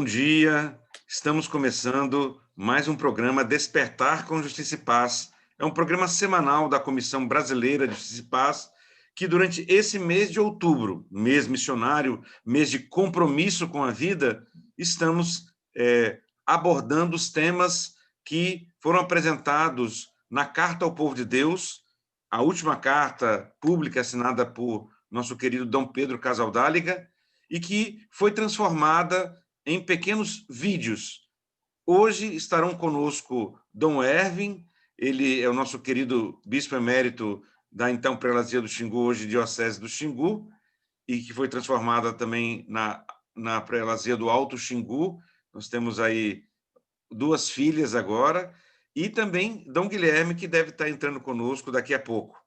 dia, estamos começando mais um programa Despertar com Justiça e Paz. É um programa semanal da Comissão Brasileira de Justiça e Paz, que durante esse mês de outubro, mês missionário, mês de compromisso com a vida, estamos abordando os temas que foram apresentados na Carta ao Povo de Deus, a última carta pública assinada por nosso querido Dom Pedro Casaldáliga, e que foi transformada em pequenos vídeos. Hoje estarão conosco Dom Ervin, ele é o nosso querido bispo emérito da então prelazia do Xingu, hoje diocese do Xingu, e que foi transformada também na prelazia do Alto Xingu. Nós temos aí 2 filhas agora, e também Dom Guilherme, que deve estar entrando conosco daqui a pouco.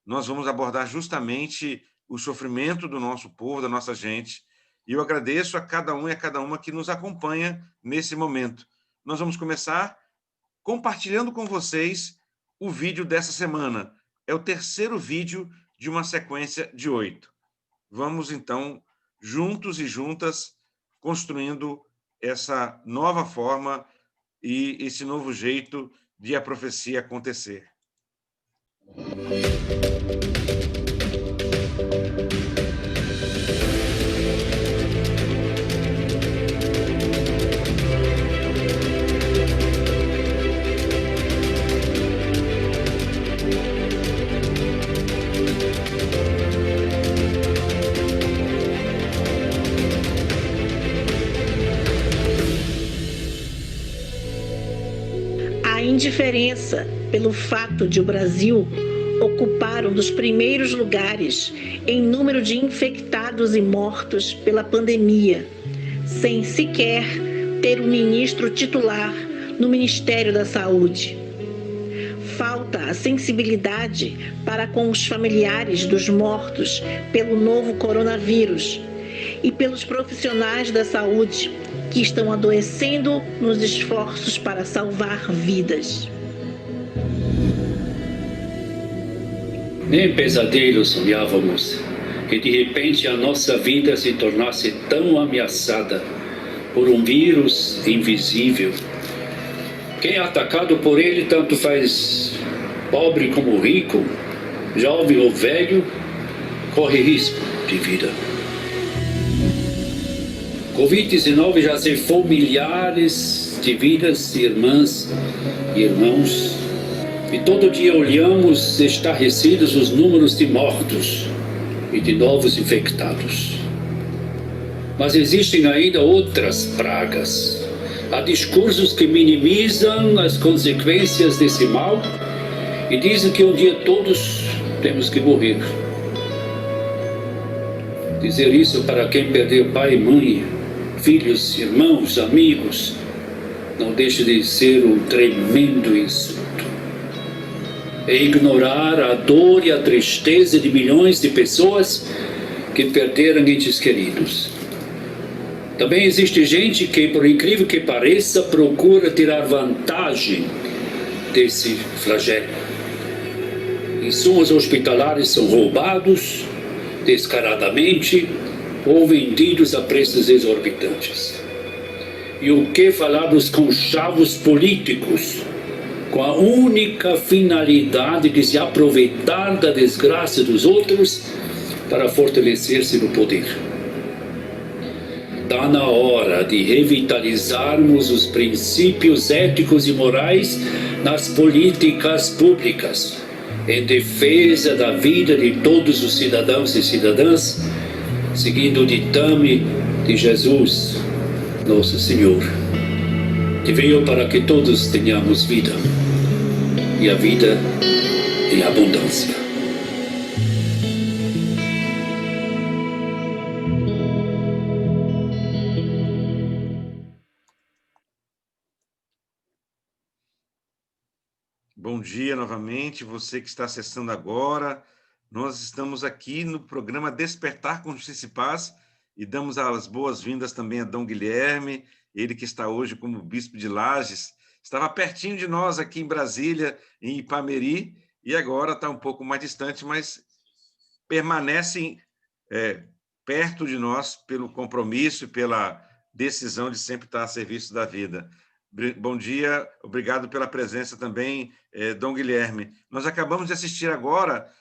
Nós vamos abordar justamente o sofrimento do nosso povo, da nossa gente, e eu agradeço a cada um e a cada uma que nos acompanha nesse momento. Nós vamos começar compartilhando com vocês o vídeo dessa semana. É o 3º vídeo de uma sequência de 8. Vamos, então, juntos e juntas, construindo essa nova forma e esse novo jeito de a profecia acontecer. A indiferença pelo fato de o Brasil ocupar um dos primeiros lugares em número de infectados e mortos pela pandemia, sem sequer ter um ministro titular no Ministério da Saúde. Falta a sensibilidade para com os familiares dos mortos pelo novo coronavírus e pelos profissionais da saúde que estão adoecendo nos esforços para salvar vidas. Nem pesadelo sonhávamos que de repente a nossa vida se tornasse tão ameaçada por um vírus invisível. Quem é atacado por ele tanto faz pobre como rico, jovem ou velho, corre risco de vida. Covid-19 já ceifou milhares de vidas, irmãs e irmãos, e todo dia olhamos estarrecidos os números de mortos e de novos infectados. Mas existem ainda outras pragas. Há discursos que minimizam as consequências desse mal e dizem que um dia todos temos que morrer. Dizer isso para quem perdeu pai e mãe, filhos, irmãos, amigos, não deixa de ser um tremendo insulto. É ignorar a dor e a tristeza de milhões de pessoas que perderam entes queridos. Também existe gente que, por incrível que pareça, procura tirar vantagem desse flagelo. Insumos hospitalares são roubados descaradamente ou vendidos a preços exorbitantes. E o que falar dos conchavos políticos, com a única finalidade de se aproveitar da desgraça dos outros para fortalecer-se no poder. Está na hora de revitalizarmos os princípios éticos e morais nas políticas públicas, em defesa da vida de todos os cidadãos e cidadãs, seguindo o ditame de Jesus, nosso Senhor, que veio para que todos tenhamos vida, e a vida em abundância. Bom dia novamente, você que está acessando agora. Nós estamos aqui no programa Despertar com Justiça e Paz e damos as boas-vindas também a Dom Guilherme, ele que está hoje como bispo de Lages, estava pertinho de nós aqui em Brasília, em Ipameri, e agora está um pouco mais distante, mas permanece perto de nós pelo compromisso e pela decisão de sempre estar a serviço da vida. Bom dia, obrigado pela presença também, Dom Guilherme. Nós acabamos de assistir agora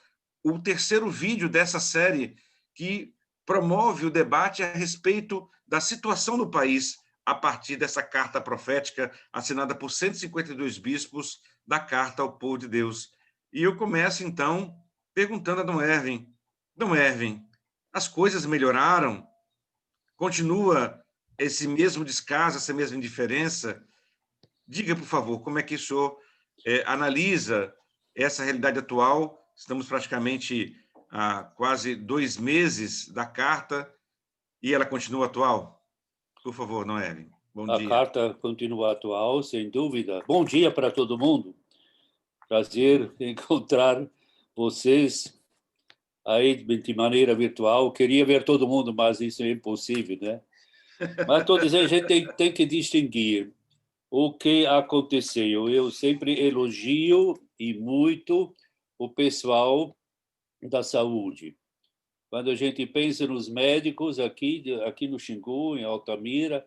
o terceiro vídeo dessa série que promove o debate a respeito da situação do país a partir dessa carta profética assinada por 152 bispos da Carta ao Povo de Deus. E eu começo, então, perguntando a Dom Erwin. Dom Erwin, as coisas melhoraram? Continua esse mesmo descaso, essa mesma indiferença? Diga, por favor, como é que o senhor analisa essa realidade atual? Estamos praticamente há quase 2 meses da carta e ela continua atual? Por favor, Dom Erwin. Bom dia. A carta continua atual, sem dúvida. Bom dia para todo mundo. Prazer encontrar vocês aí de maneira virtual. Queria ver todo mundo, mas isso é impossível, né? Mas estou dizendo, a gente tem que distinguir o que aconteceu. Eu sempre elogio e muito o pessoal da saúde. Quando a gente pensa nos médicos aqui no Xingu, em Altamira,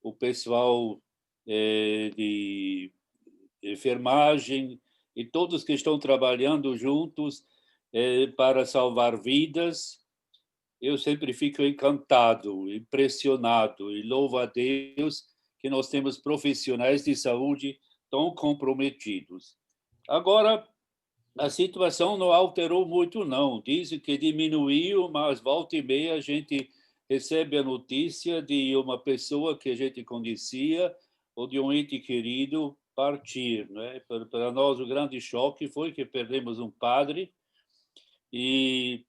o pessoal de enfermagem e todos que estão trabalhando juntos para salvar vidas, eu sempre fico encantado, impressionado e louvo a Deus que nós temos profissionais de saúde tão comprometidos. Agora, a situação não alterou muito, não. Dizem que diminuiu, mas volta e meia a gente recebe a notícia de uma pessoa que a gente conhecia ou de um ente querido partir, né? Para nós, o grande choque foi que perdemos um padre, e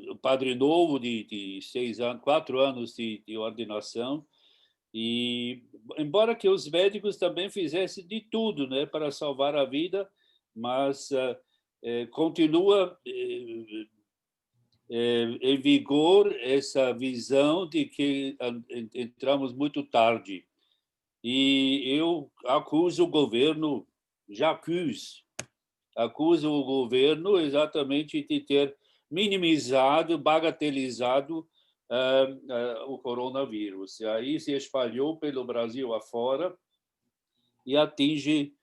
o padre novo de 6 anos, 4 anos de ordenação, e embora que os médicos também fizessem de tudo, né, para salvar a vida, mas continua em vigor essa visão de que entramos muito tarde. E eu acuso o governo, acuso o governo exatamente de ter minimizado, bagatelizado o coronavírus. E aí se espalhou pelo Brasil afora e atinge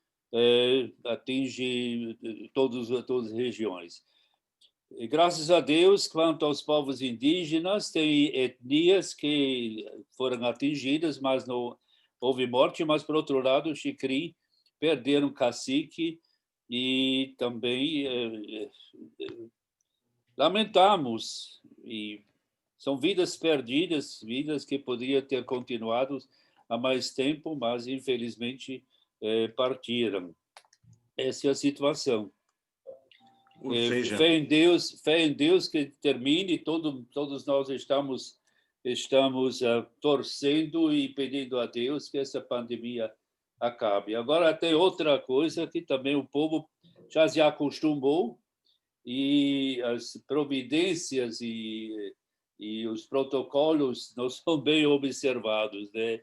todas as regiões. E, graças a Deus, quanto aos povos indígenas, tem etnias que foram atingidas, mas não houve morte. Mas, por outro lado, o Xikrin perderam cacique e também lamentamos. E são vidas perdidas, vidas que poderiam ter continuado há mais tempo, mas, infelizmente, partiram. Essa é a situação. Ou seja, fé em Deus que termine. Todos nós estamos torcendo e pedindo a Deus que essa pandemia acabe. Agora, tem outra coisa que também o povo já se acostumou, e as providências e os protocolos não são bem observados, né?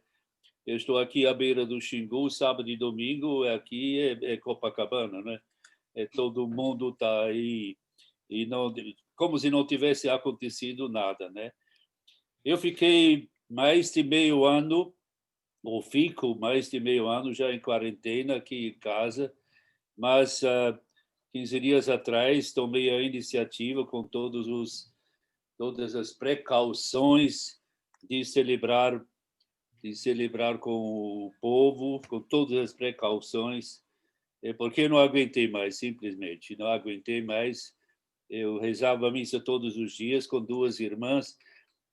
Eu estou aqui à beira do Xingu, sábado e domingo, aqui é Copacabana, né? Todo mundo está aí, e não, como se não tivesse acontecido nada, né? Eu fiquei mais de meio ano, ou fico mais de meio ano já em quarentena aqui em casa, mas 15 dias atrás tomei a iniciativa, com todas as precauções, de celebrar com o povo, com todas as precauções, porque eu não aguentei mais, simplesmente não aguentei mais. Eu rezava a missa todos os dias com 2 irmãs,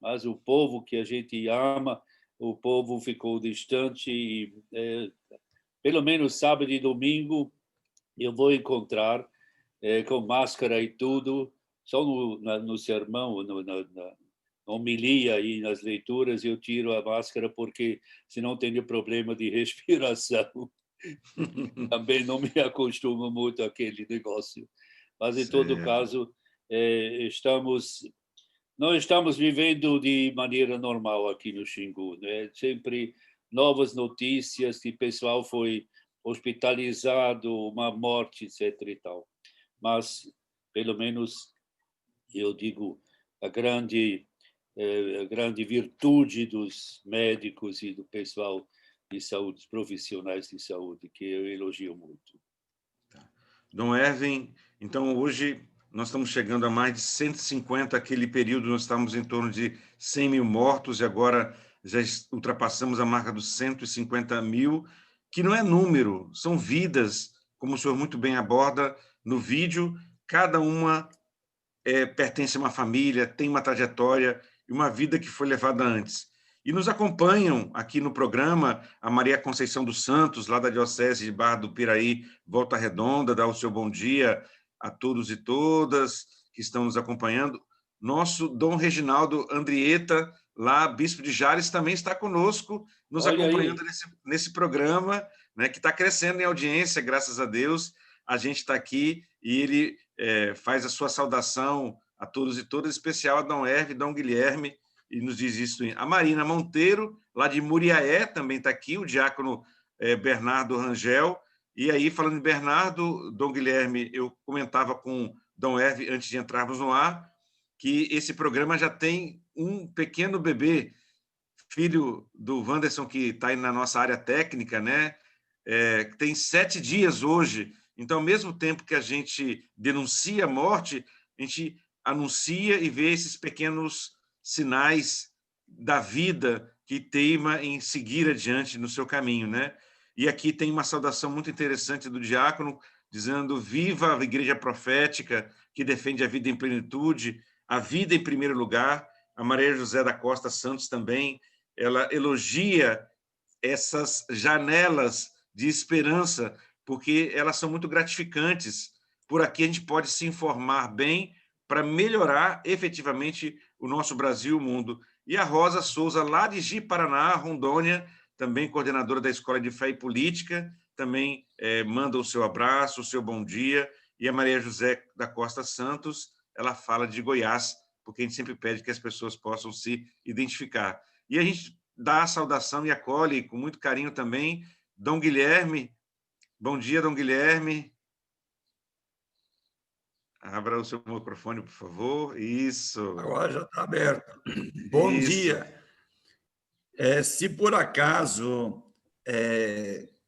mas o povo que a gente ama, o povo ficou distante, e pelo menos sábado e domingo eu vou encontrar com máscara e tudo, só no sermão, na homilia e nas leituras eu tiro a máscara, porque senão tenho problema de respiração. Também não me acostumo muito àquele negócio. Mas, em todo caso, não estamos vivendo de maneira normal aqui no Xingu, né? Sempre novas notícias que o pessoal foi hospitalizado, uma morte, etc. e tal. Mas, pelo menos, eu digo, a grande a grande virtude dos médicos e do pessoal de saúde, dos profissionais de saúde, que eu elogio muito. Dom Erwin, então hoje nós estamos chegando a mais de 150, aquele período nós estávamos em torno de 100 mil mortos e agora já ultrapassamos a marca dos 150 mil, que não é número, são vidas, como o senhor muito bem aborda no vídeo, cada uma pertence a uma família, tem uma trajetória e uma vida que foi levada antes. E nos acompanham aqui no programa a Maria Conceição dos Santos, lá da Diocese de Barra do Piraí, Volta Redonda, dá o seu bom dia a todos e todas que estão nos acompanhando. Nosso Dom Reginaldo Andrieta, lá, Bispo de Jales, também está conosco, nos acompanhando nesse programa, né, que está crescendo em audiência, graças a Deus. A gente está aqui e ele faz a sua saudação a todos e todas, especial a Dom Erwin, Dom Guilherme, e nos diz isso. A Marina Monteiro, lá de Muriaé, também está aqui, o diácono Bernardo Rangel. E aí, falando em Bernardo, Dom Guilherme, eu comentava com Dom Erwin, antes de entrarmos no ar, que esse programa já tem um pequeno bebê, filho do Wanderson, que está aí na nossa área técnica, né? Que tem 7 dias hoje. Então, ao mesmo tempo que a gente denuncia a morte, a gente anuncia e vê esses pequenos sinais da vida que teima em seguir adiante no seu caminho, né? E aqui tem uma saudação muito interessante do diácono, dizendo: viva a Igreja Profética, que defende a vida em plenitude, a vida em primeiro lugar. A Maria José da Costa Santos também, ela elogia essas janelas de esperança, porque elas são muito gratificantes. Por aqui a gente pode se informar bem para melhorar efetivamente o nosso Brasil e o mundo. E a Rosa Souza, lá de Ji-Paraná, Rondônia, também coordenadora da Escola de Fé e Política, também manda o seu abraço, o seu bom dia. E a Maria José da Costa Santos, ela fala de Goiás, porque a gente sempre pede que as pessoas possam se identificar. E a gente dá a saudação e acolhe com muito carinho também Dom Guilherme. Bom dia, Dom Guilherme. Abra o seu microfone, por favor. Isso. Agora já está aberto. Bom dia. Se por acaso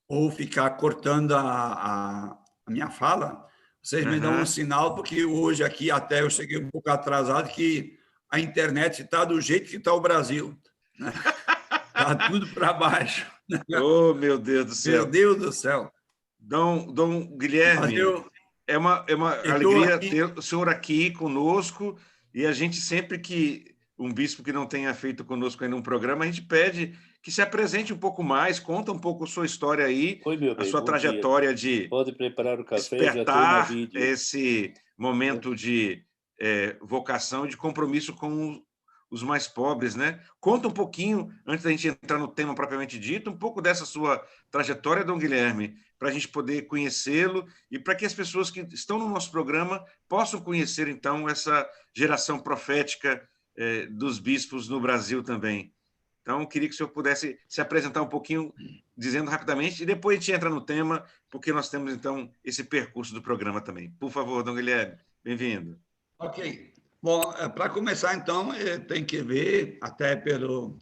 ou ficar cortando a minha fala, vocês me dão um sinal, porque hoje aqui até eu cheguei um pouco atrasado, que a internet está do jeito que está o Brasil. Está tudo para baixo. Oh, meu Deus do céu. Meu Deus do céu. Dom Guilherme, é uma alegria ter o senhor aqui conosco, e a gente sempre que um bispo que não tenha feito conosco ainda um programa, a gente pede que se apresente um pouco mais, conta um pouco a sua história aí, a sua trajetória de pode preparar o café, despertar esse momento de vocação, de compromisso com os mais pobres, né? Conta um pouquinho, antes da gente entrar no tema propriamente dito, um pouco dessa sua trajetória, Dom Guilherme, para a gente poder conhecê-lo e para que as pessoas que estão no nosso programa possam conhecer, então, essa geração profética dos bispos no Brasil também. Então, queria que o senhor pudesse se apresentar um pouquinho, dizendo rapidamente, e depois a gente entra no tema, porque nós temos, então, esse percurso do programa também. Por favor, Dom Guilherme, bem-vindo. Ok. Bom, para começar, então, tem que ver, até pelo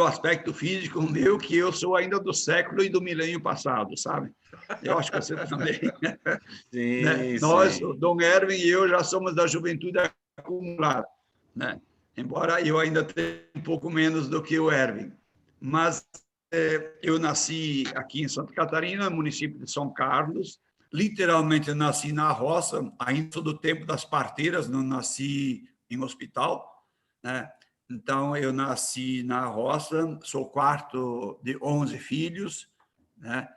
aspecto físico meu, que eu sou ainda do século e do milênio passado, sabe? Eu acho que você também. Sim, né? Nós, o Dom Erwin e eu, já somos da juventude acumulada, né? Embora eu ainda tenha um pouco menos do que o Erwin. Mas eu nasci aqui em Santa Catarina, município de São Carlos. Literalmente, eu nasci na roça, ainda do tempo das parteiras, não nasci em hospital, né? Então, eu nasci na roça, sou quarto de 11 filhos, né?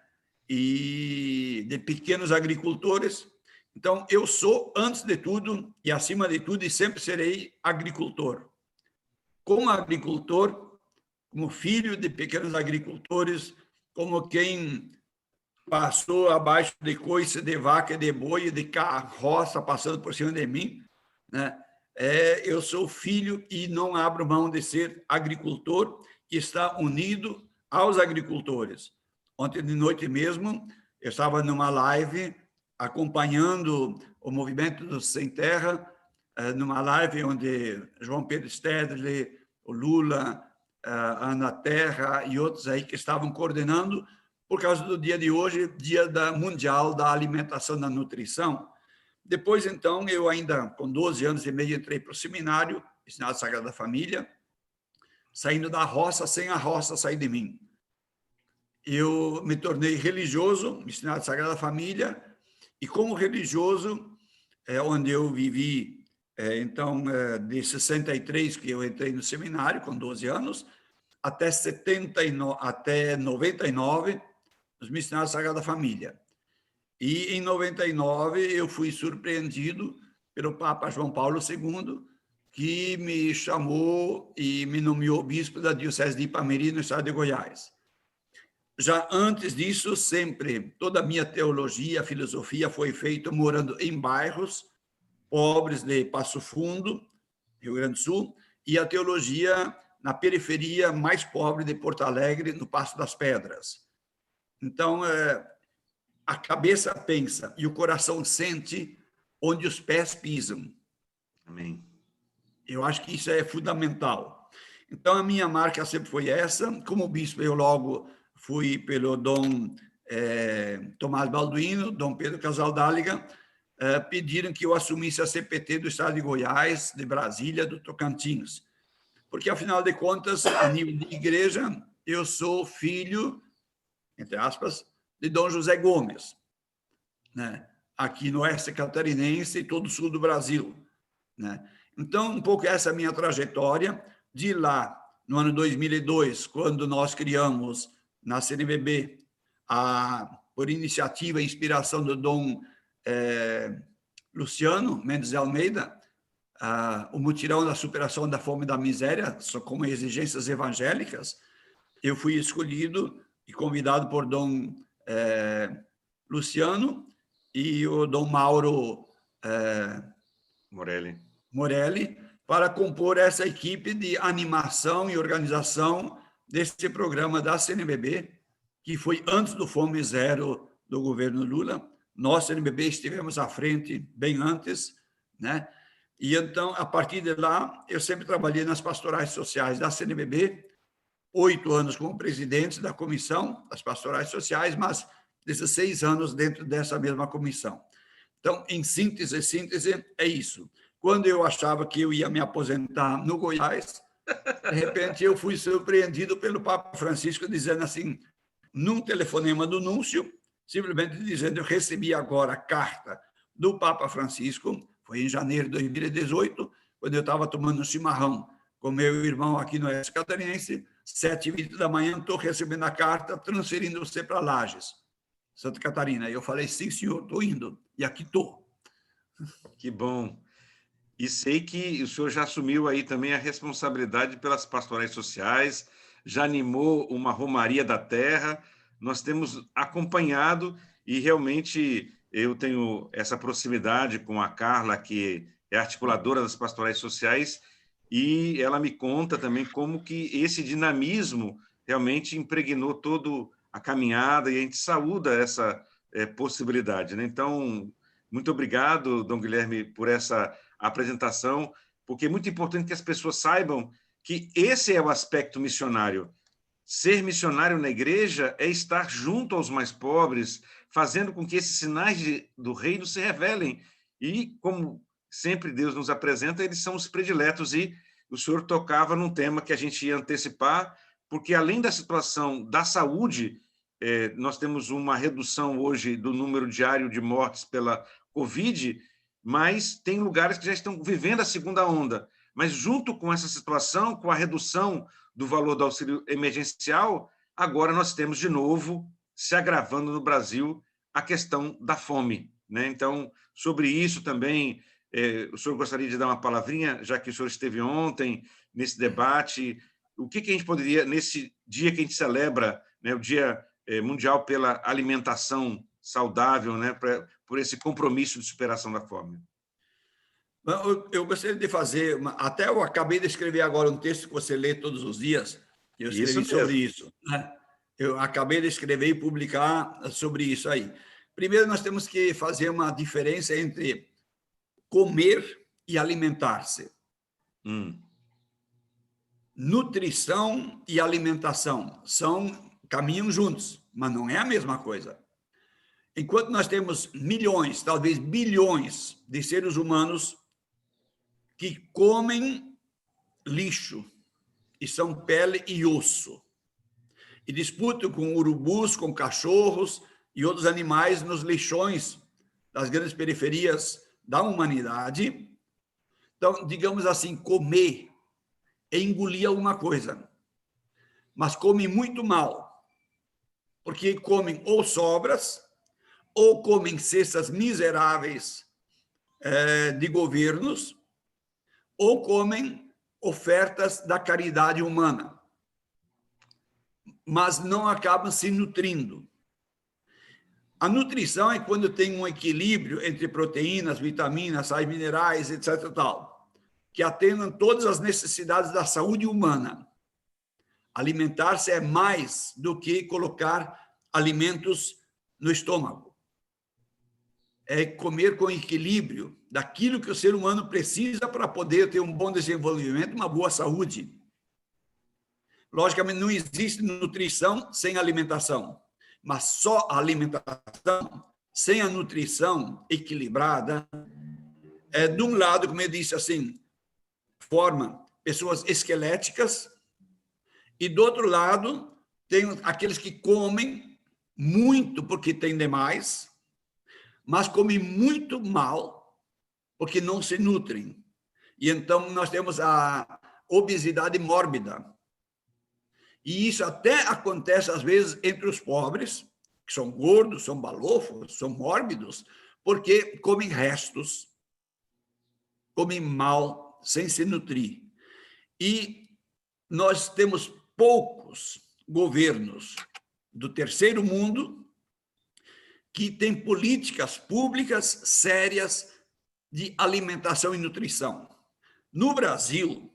E de pequenos agricultores. Então, eu sou, antes de tudo, e acima de tudo, e sempre serei agricultor. Como agricultor, como filho de pequenos agricultores, como quem passou abaixo de coice, de vaca, de boi, de carroça, passando por cima de mim, né? Eu sou filho e não abro mão de ser agricultor, que está unido aos agricultores. Ontem de noite mesmo, eu estava numa live acompanhando o movimento do Sem Terra, numa live onde João Pedro Stedley, o Lula, a Ana Terra e outros aí que estavam coordenando, por causa do dia de hoje, Dia Mundial da Alimentação e da Nutrição. Depois, então, eu ainda, com 12 anos e meio, entrei para o seminário, Ensinado Sagrada Família, saindo da roça, sem a roça sair de mim. Eu me tornei religioso, Ensinado Sagrada Família, e como religioso, onde eu vivi, então, de 63, que eu entrei no seminário, com 12 anos, até 99, nos Missionários Sagrada Família. E, em 99, eu fui surpreendido pelo Papa João Paulo II, que me chamou e me nomeou bispo da Diocese de Ipameri, no estado de Goiás. Já antes disso, sempre, toda a minha teologia, filosofia foi feita morando em bairros pobres de Passo Fundo, Rio Grande do Sul, e a teologia na periferia mais pobre de Porto Alegre, no Passo das Pedras. Então, a cabeça pensa e o coração sente onde os pés pisam. Amém. Eu acho que isso é fundamental. Então, a minha marca sempre foi essa. Como bispo, eu logo fui pelo Dom Tomás Balduino, Dom Pedro Casaldáliga, pediram que eu assumisse a CPT do estado de Goiás, de Brasília, do Tocantins. Porque, afinal de contas, a nível de igreja, eu sou filho, entre aspas, de Dom José Gomes, né? Aqui no oeste catarinense e todo o sul do Brasil, né? Então, um pouco essa é a minha trajetória. De lá, no ano 2002, quando nós criamos na CNBB, por iniciativa e inspiração do Dom Luciano Mendes de Almeida, o mutirão da superação da fome e da miséria, como exigências evangélicas, eu fui escolhido e convidado por Dom Luciano e o Dom Mauro Morelli para compor essa equipe de animação e organização desse programa da CNBB, que foi antes do Fome Zero do governo Lula. Nós, CNBB, estivemos à frente bem antes, né? E então, a partir de lá, eu sempre trabalhei nas pastorais sociais da CNBB, 8 anos como presidente da comissão das pastorais sociais, mas 16 anos dentro dessa mesma comissão. Então, em síntese, é isso. Quando eu achava que eu ia me aposentar no Goiás, de repente eu fui surpreendido pelo Papa Francisco dizendo assim, num telefonema do núncio, simplesmente dizendo, eu recebi agora a carta do Papa Francisco, foi em janeiro de 2018, quando eu estava tomando um chimarrão com meu irmão aqui no oeste catarinense, 7h20 da manhã, estou recebendo a carta, transferindo você para Lages, Santa Catarina. E eu falei, sim, senhor, estou indo, e aqui estou. Que bom. E sei que o senhor já assumiu aí também a responsabilidade pelas pastorais sociais, já animou uma Romaria da Terra, nós temos acompanhado e realmente eu tenho essa proximidade com a Carla, que é articuladora das pastorais sociais, e ela me conta também como que esse dinamismo realmente impregnou toda a caminhada e a gente saúda essa possibilidade, né? Então, muito obrigado, Dom Guilherme, por essa apresentação, porque é muito importante que as pessoas saibam que esse é o aspecto missionário. Ser missionário na igreja é estar junto aos mais pobres, fazendo com que esses sinais do reino se revelem. E, como sempre Deus nos apresenta, eles são os prediletos. E o senhor tocava num tema que a gente ia antecipar, porque, além da situação da saúde, nós temos uma redução hoje do número diário de mortes pela Covid, mas tem lugares que já estão vivendo a segunda onda. Mas, junto com essa situação, com a redução do valor do auxílio emergencial, agora nós temos, de novo, se agravando no Brasil, a questão da fome, né? Então, sobre isso também, o senhor gostaria de dar uma palavrinha, já que o senhor esteve ontem nesse debate, o que a gente poderia, nesse dia que a gente celebra, né, o Dia Mundial pela Alimentação Saudável, né, por esse compromisso de superação da fome? Eu gostaria de fazer, até eu acabei de escrever agora um texto que você lê todos os dias, eu escrevi sobre isso, né? Eu acabei de escrever e publicar sobre isso aí. Primeiro, nós temos que fazer uma diferença entre comer e alimentar-se. nutrição e alimentação caminham juntos, mas não é a mesma coisa. Enquanto nós temos milhões, talvez bilhões de seres humanos que comem lixo, e são pele e osso, e disputam com urubus, com cachorros e outros animais nos lixões das grandes periferias da humanidade. Então, digamos assim, comer é engolir alguma coisa, mas comem muito mal, porque comem ou sobras, ou comem cestas miseráveis de governos, ou comem ofertas da caridade humana, mas não acabam se nutrindo. A nutrição é quando tem um equilíbrio entre proteínas, vitaminas, sais minerais, etc. tal, que atendam todas as necessidades da saúde humana. Alimentar-se é mais do que colocar alimentos no estômago. É comer com equilíbrio daquilo que o ser humano precisa para poder ter um bom desenvolvimento, uma boa saúde. Logicamente, não existe nutrição sem alimentação, mas só a alimentação sem a nutrição equilibrada, de um lado, como eu disse assim, forma pessoas esqueléticas, e do outro lado, tem aqueles que comem muito porque tem demais, mas comem muito mal porque não se nutrem. E então nós temos a obesidade mórbida. E isso até acontece, às vezes, entre os pobres, que são gordos, são balofos, são mórbidos, porque comem restos, comem mal, sem se nutrir. E nós temos poucos governos do terceiro mundo que têm políticas públicas sérias de alimentação e nutrição. No Brasil,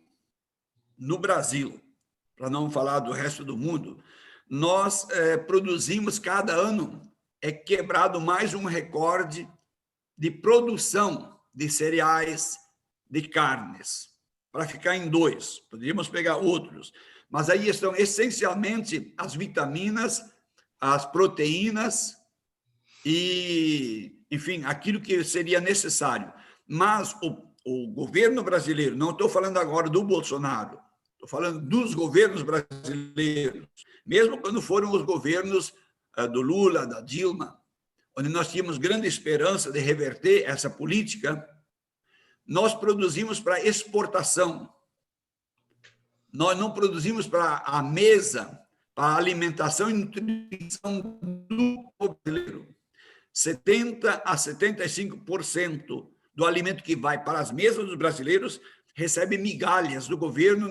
para não falar do resto do mundo, nós produzimos cada ano, quebrado mais um recorde de produção de cereais, de carnes, para ficar em 2. Poderíamos pegar outros, mas aí estão essencialmente as vitaminas, as proteínas e, enfim, aquilo que seria necessário. Mas o governo brasileiro, não estou falando agora do Bolsonaro, estou falando dos governos brasileiros, mesmo quando foram os governos do Lula, da Dilma, onde nós tínhamos grande esperança de reverter essa política, nós produzimos para exportação. Nós não produzimos para a mesa, para a alimentação e nutrição do povo brasileiro. 70% a 75% do alimento que vai para as mesas dos brasileiros recebe migalhas do governo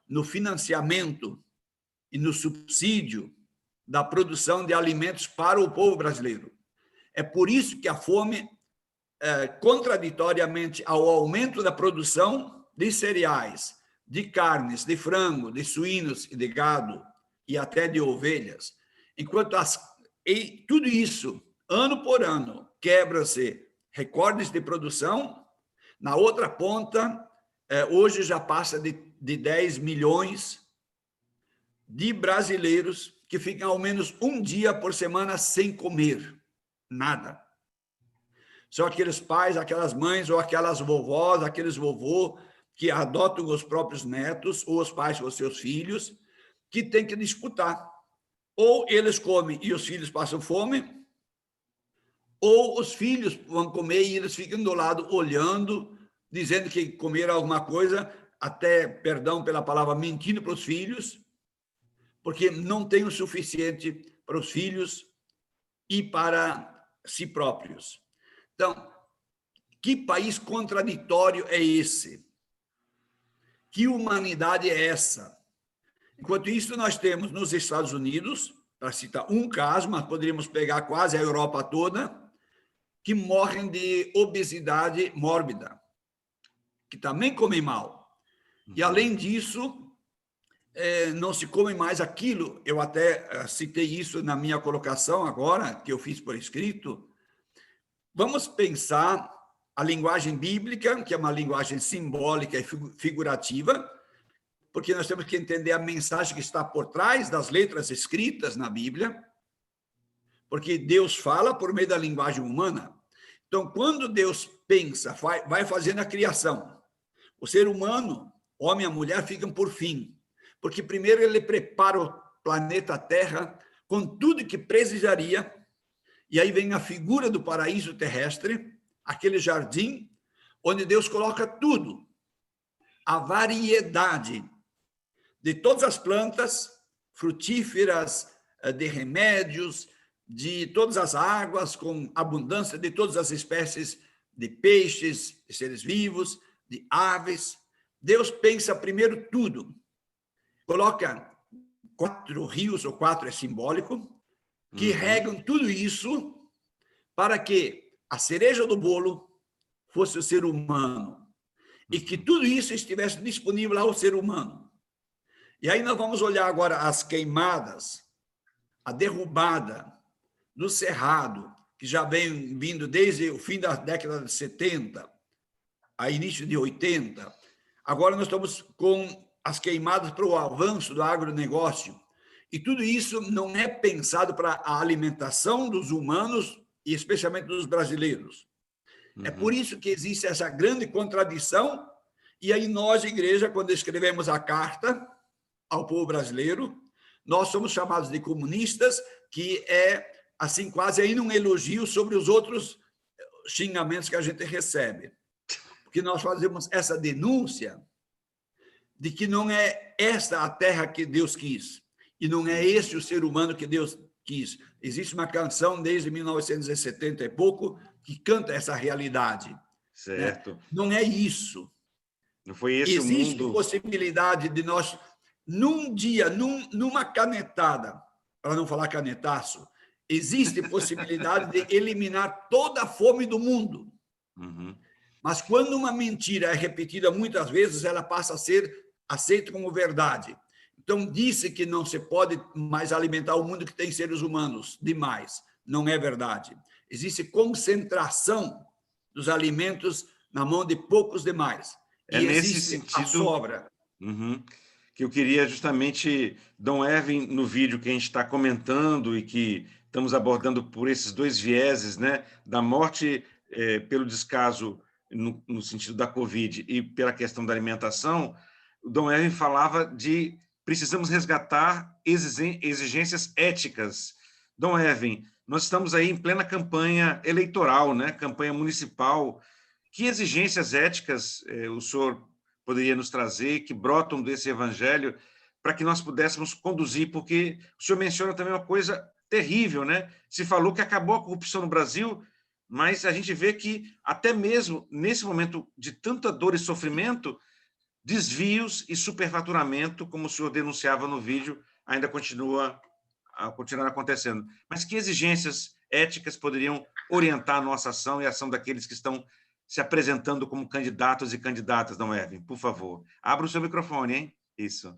no financiamento e no subsídio da produção de alimentos para o povo brasileiro. É por isso que a fome, contraditoriamente ao aumento da produção de cereais, de carnes, de frango, de suínos e de gado, e até de ovelhas, enquanto tudo isso, ano por ano, quebra-se recordes de produção, na outra ponta, hoje já passa de 10 milhões de brasileiros que ficam ao menos um dia por semana sem comer nada. São aqueles pais, aquelas mães ou aquelas vovós, aqueles vovôs que adotam os próprios netos ou os pais com os seus filhos, que têm que disputar. Ou eles comem e os filhos passam fome, ou os filhos vão comer e eles ficam do lado olhando, dizendo que comeram alguma coisa, até, perdão pela palavra, mentindo para os filhos, porque não tem o suficiente para os filhos e para si próprios. Então, que país contraditório é esse? Que humanidade é essa? Enquanto isso, nós temos nos Estados Unidos, para citar um caso, mas poderíamos pegar quase a Europa toda, que morrem de obesidade mórbida, que também comem mal. E, além disso, não se come mais aquilo, eu até citei isso na minha colocação agora, que eu fiz por escrito. Vamos pensar a linguagem bíblica, que é uma linguagem simbólica e figurativa, porque nós temos que entender a mensagem que está por trás das letras escritas na Bíblia, porque Deus fala por meio da linguagem humana. Então, quando Deus pensa, vai fazendo a criação, o ser humano, homem e a mulher, ficam por fim, porque primeiro ele prepara o planeta Terra com tudo que precisaria, e aí vem a figura do paraíso terrestre, aquele jardim onde Deus coloca tudo, a variedade de todas as plantas frutíferas, de remédios, de todas as águas, com abundância de todas as espécies de peixes, de seres vivos, de aves. Deus pensa primeiro tudo. Coloca 4 rios, ou 4 é simbólico, que regam tudo isso para que a cereja do bolo fosse o ser humano e que tudo isso estivesse disponível ao ser humano. E aí nós vamos olhar agora as queimadas, a derrubada do cerrado, que já vem vindo desde o fim da década de 70, a início de 80. Agora nós estamos com as queimadas para o avanço do agronegócio. E tudo isso não é pensado para a alimentação dos humanos e especialmente dos brasileiros. É por isso que existe essa grande contradição. E aí nós, igreja, quando escrevemos a carta ao povo brasileiro, nós somos chamados de comunistas, que é, assim, quase ainda um elogio sobre os outros xingamentos que a gente recebe. Porque nós fazemos essa denúncia de que não é esta a terra que Deus quis, e não é esse o ser humano que Deus quis. Existe uma canção desde 1970 e pouco que canta essa realidade. Certo. Né? Não é isso. Não foi esse Existe o mundo. Possibilidade de nós, num dia, numa canetada, para não falar canetaço, existe possibilidade de eliminar toda a fome do mundo. Mas quando uma mentira é repetida muitas vezes, ela passa a ser aceita como verdade. Então, disse que não se pode mais alimentar o mundo que tem seres humanos demais. Não é verdade. Existe concentração dos alimentos na mão de poucos demais. É e nesse existe sentido a sobra. Que eu queria justamente, Dom Erwin, no vídeo que a gente está comentando e que estamos abordando por esses 2 vieses, né, da morte pelo descaso no sentido da Covid e pela questão da alimentação, o Dom Erwin falava de precisamos resgatar exigências éticas. Dom Erwin, nós estamos aí em plena campanha eleitoral, né, campanha municipal. Que exigências éticas o senhor poderia nos trazer, que brotam desse evangelho, para que nós pudéssemos conduzir? Porque o senhor menciona também uma coisa terrível, né? Se falou que acabou a corrupção no Brasil, mas a gente vê que, até mesmo nesse momento de tanta dor e sofrimento, desvios e superfaturamento, como o senhor denunciava no vídeo, ainda continuam acontecendo. Mas que exigências éticas poderiam orientar a nossa ação e a ação daqueles que estão se apresentando como candidatos e candidatas, Dom Erwin? Por favor, abra o seu microfone, hein? Isso.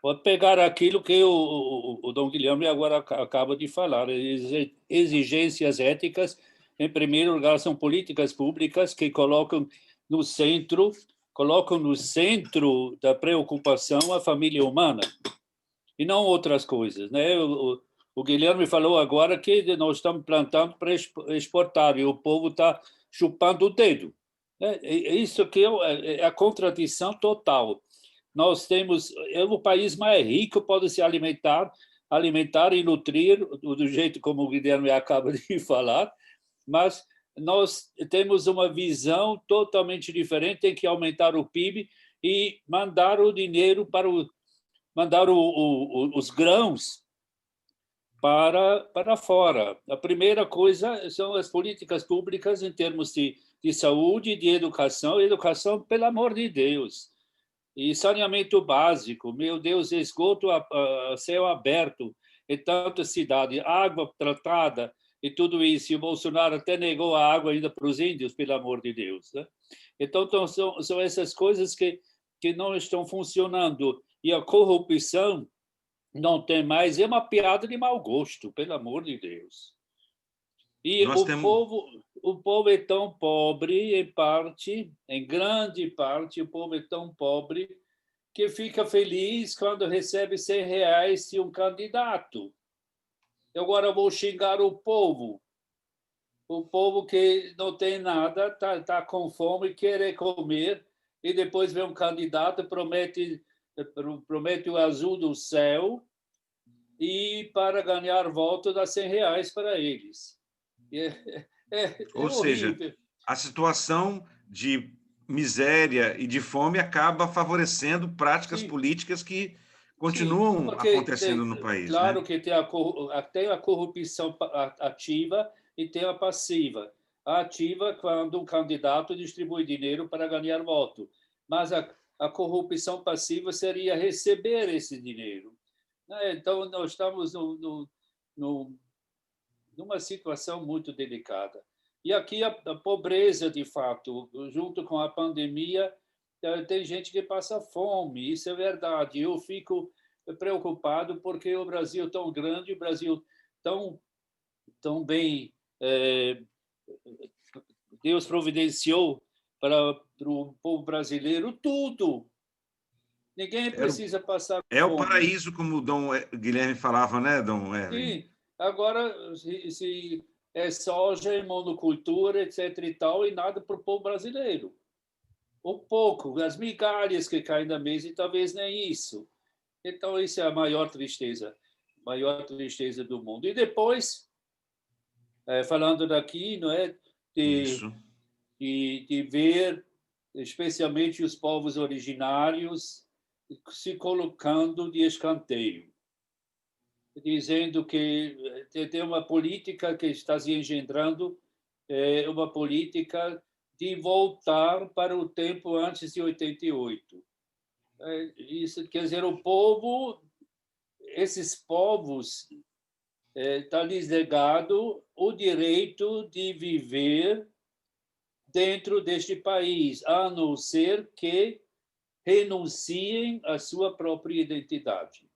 Pode pegar aquilo que o Dom Guilherme agora acaba de falar. Exigências éticas, em primeiro lugar, são políticas públicas que colocam no centro da preocupação a família humana, e não outras coisas, né? O Guilherme falou agora que nós estamos plantando para exportar e o povo está chupando o dedo. Isso que é a contradição total. Nós temos o país mais rico, pode se alimentar e nutrir do jeito como o Guilherme acaba de falar, mas nós temos uma visão totalmente diferente. Tem que aumentar o PIB e mandar o dinheiro mandar os grãos para fora. A primeira coisa são as políticas públicas em termos de saúde, de educação. Educação, pelo amor de Deus. E saneamento básico, meu Deus, esgoto a céu aberto em tanta cidade, água tratada e tudo isso. E o Bolsonaro até negou a água ainda para os índios, pelo amor de Deus, né? Então são essas coisas que não estão funcionando. E a corrupção não tem mais, é uma piada de mau gosto, pelo amor de Deus. E o povo é tão pobre, em grande parte, o povo é tão pobre que fica feliz quando recebe R$ 100 de um candidato. Agora vou xingar o povo que não tem nada, tá com fome, quer comer, e depois vem um candidato, promete o azul do céu, e para ganhar voto dá R$ 100 para eles. Ou seja, horrível. a situação de miséria e de fome acaba favorecendo práticas Sim, políticas que sim, continuam porque acontecendo no país, claro né? que tem a corrupção ativa e tem a passiva. A ativa, quando um candidato distribui dinheiro para ganhar voto. Mas a corrupção passiva seria receber esse dinheiro. Então, nós estamos numa situação muito delicada. E aqui a pobreza, de fato, junto com a pandemia, tem gente que passa fome, isso é verdade. Eu fico preocupado porque o Brasil é tão grande, o Brasil tão bem, Deus providenciou para o povo brasileiro tudo. Ninguém precisa passar É o fome. paraíso, como o Dom Guilherme falava, né, Dom Erwin? Sim, agora se é soja e monocultura, etc. e tal, e nada para o povo brasileiro. O pouco, as migalhas que caem da mesa, e talvez nem isso. Então, isso é a maior tristeza do mundo. E depois, falando daqui, não é, Isso. de ver, especialmente os povos originários, se colocando de escanteio, dizendo que tem uma política que está se engendrando, uma política de voltar para o tempo antes de 88. Isso quer dizer, esses povos, está lhes negado o direito de viver dentro deste país, a não ser que renunciem à sua própria identidade.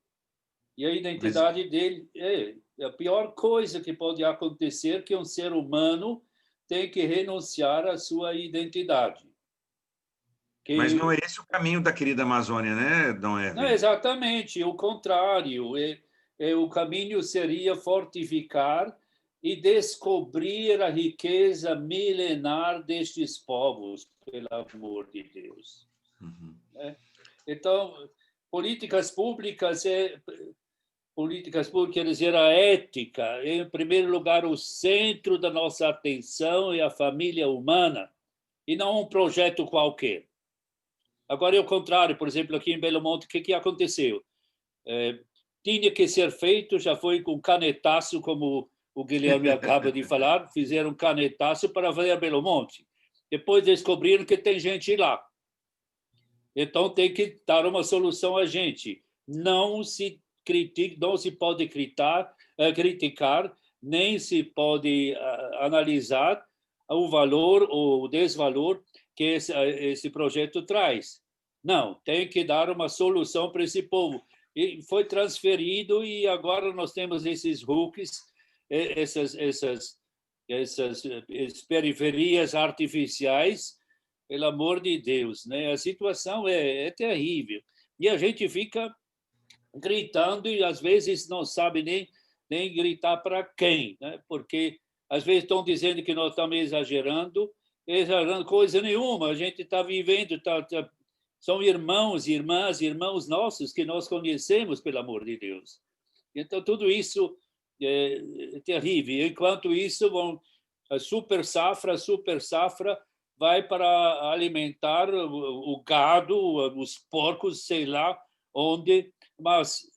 E a identidade dele é a pior coisa que pode acontecer, que um ser humano tem que renunciar à sua identidade. Mas não é esse o caminho da querida Amazônia, né, Dom Erwin? Não, exatamente, o contrário. O caminho seria fortificar e descobrir a riqueza milenar destes povos, pelo amor de Deus. Uhum. Então, políticas públicas, quer dizer, a ética, em primeiro lugar, o centro da nossa atenção é a família humana, e não um projeto qualquer. Agora é o contrário, por exemplo, aqui em Belo Monte, o que aconteceu? Tinha que ser feito, já foi com canetaço, como o Guilherme acaba de falar, fizeram canetaço para fazer Belo Monte. Depois descobriram que tem gente lá. Então tem que dar uma solução a gente. Não se pode criticar, nem se pode analisar o valor ou o desvalor que esse projeto traz. Não, tem que dar uma solução para esse povo. E foi transferido e agora nós temos esses RUCs, essas periferias artificiais, pelo amor de Deus, né? A situação é terrível. E a gente fica gritando e às vezes não sabe nem gritar para quem, né? Porque às vezes estão dizendo que nós estamos exagerando coisa nenhuma. A gente está vivendo, são irmãos, irmãos nossos que nós conhecemos, pelo amor de Deus. Então, tudo isso é terrível. Enquanto isso, a super safra vai para alimentar o gado, os porcos, sei lá onde, mas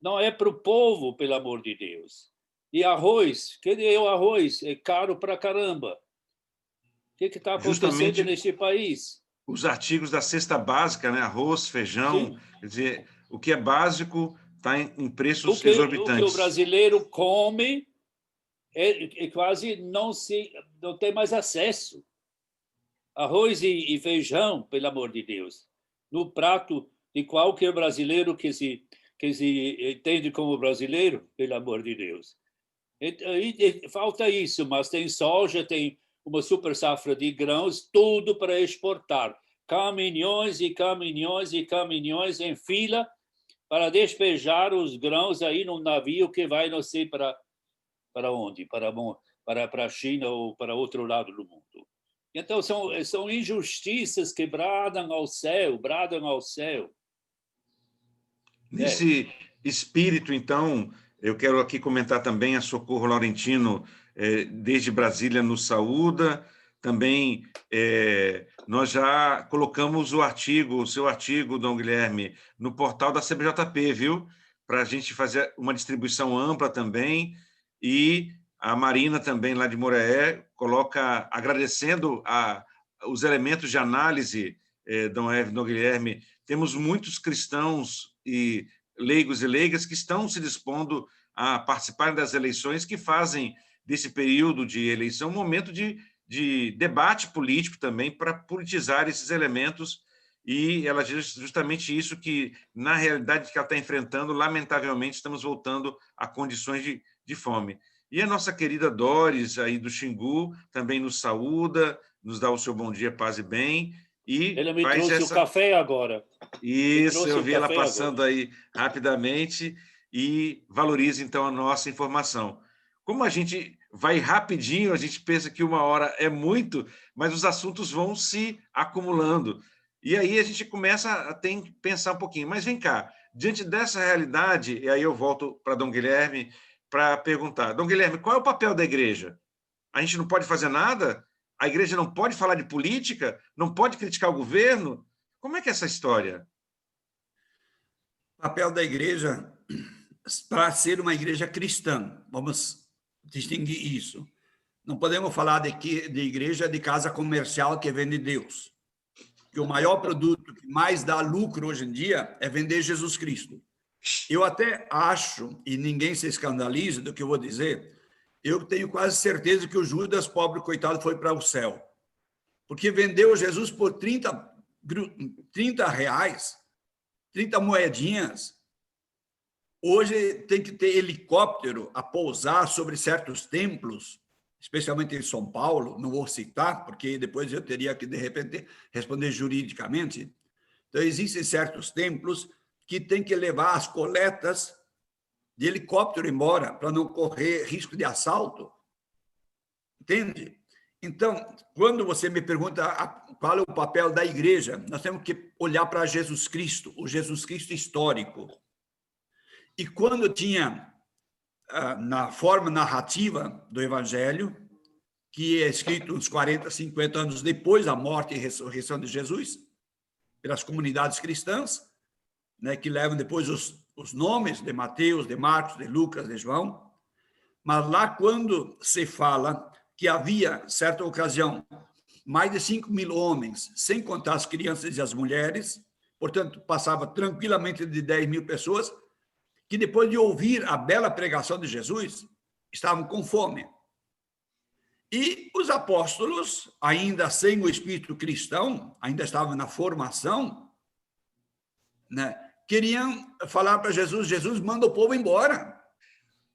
não é para o povo, pelo amor de Deus. E arroz, cadê o arroz? É caro para caramba. O que está acontecendo Justamente neste país? Os artigos da cesta básica, né? Arroz, feijão, Sim. Quer dizer, o que é básico está em preços O que exorbitantes. o brasileiro come quase não tem mais acesso. Arroz e feijão, pelo amor de Deus, no prato de qualquer brasileiro que se entende como brasileiro, pelo amor de Deus. Falta isso, mas tem soja, tem uma super safra de grãos, tudo para exportar. Caminhões e caminhões e caminhões em fila para despejar os grãos aí num navio que vai, não sei para onde, para a China ou para outro lado do mundo. Então, são injustiças que bradam ao céu. Nesse espírito, então, eu quero aqui comentar também a Socorro Laurentino, desde Brasília, nos saúda. Também nós já colocamos o seu artigo, Dom Guilherme, no portal da CBJP, viu? Para a gente fazer uma distribuição ampla também. E a Marina também, lá de Moraé, coloca, agradecendo os elementos de análise, Dom Guilherme. Temos muitos cristãos e leigos e leigas que estão se dispondo a participar das eleições, que fazem desse período de eleição um momento de debate político também, para politizar esses elementos. E ela diz justamente isso, que, na realidade que ela está enfrentando, lamentavelmente, estamos voltando a condições de fome. E a nossa querida Doris, aí do Xingu, também nos saúda, nos dá o seu bom dia, paz e bem. E ele me trouxe o café agora. Isso, eu vi ela passando agora aí rapidamente, e valoriza, então, a nossa informação. Como a gente vai rapidinho, a gente pensa que 1 hora é muito, mas os assuntos vão se acumulando. E aí a gente começa a ter que pensar um pouquinho. Mas vem cá, diante dessa realidade, e aí eu volto para Dom Guilherme para perguntar. Dom Guilherme, qual é o papel da igreja? A gente não pode fazer nada? A igreja não pode falar de política? Não pode criticar o governo? Como é que é essa história? O papel da igreja, para ser uma igreja cristã, vamos distinguir isso. Não podemos falar de igreja de casa comercial que vende Deus. Que o maior produto que mais dá lucro hoje em dia é vender Jesus Cristo. Eu até acho, e ninguém se escandaliza do que eu vou dizer, eu tenho quase certeza que o Judas, pobre coitado, foi para o céu. Porque vendeu Jesus por 30 reais, 30 moedinhas. Hoje tem que ter helicóptero a pousar sobre certos templos, especialmente em São Paulo, não vou citar, porque depois eu teria que, de repente, responder juridicamente. Então, existem certos templos que têm que levar as coletas de helicóptero embora, para não correr risco de assalto. Entende? Então, quando você me pergunta qual é o papel da igreja, nós temos que olhar para Jesus Cristo, o Jesus Cristo histórico. E quando tinha, na forma narrativa do Evangelho, que é escrito uns 40, 50 anos depois da morte e ressurreição de Jesus, pelas comunidades cristãs, né, que levam depois os nomes de Mateus, de Marcos, de Lucas, de João, mas lá quando se fala que havia, certa ocasião, mais de 5.000 homens, sem contar as crianças e as mulheres, portanto, passava tranquilamente de 10.000 pessoas, que depois de ouvir a bela pregação de Jesus, estavam com fome. E os apóstolos, ainda sem o espírito cristão, ainda estavam na formação, né, queriam falar para Jesus, Jesus, manda o povo embora.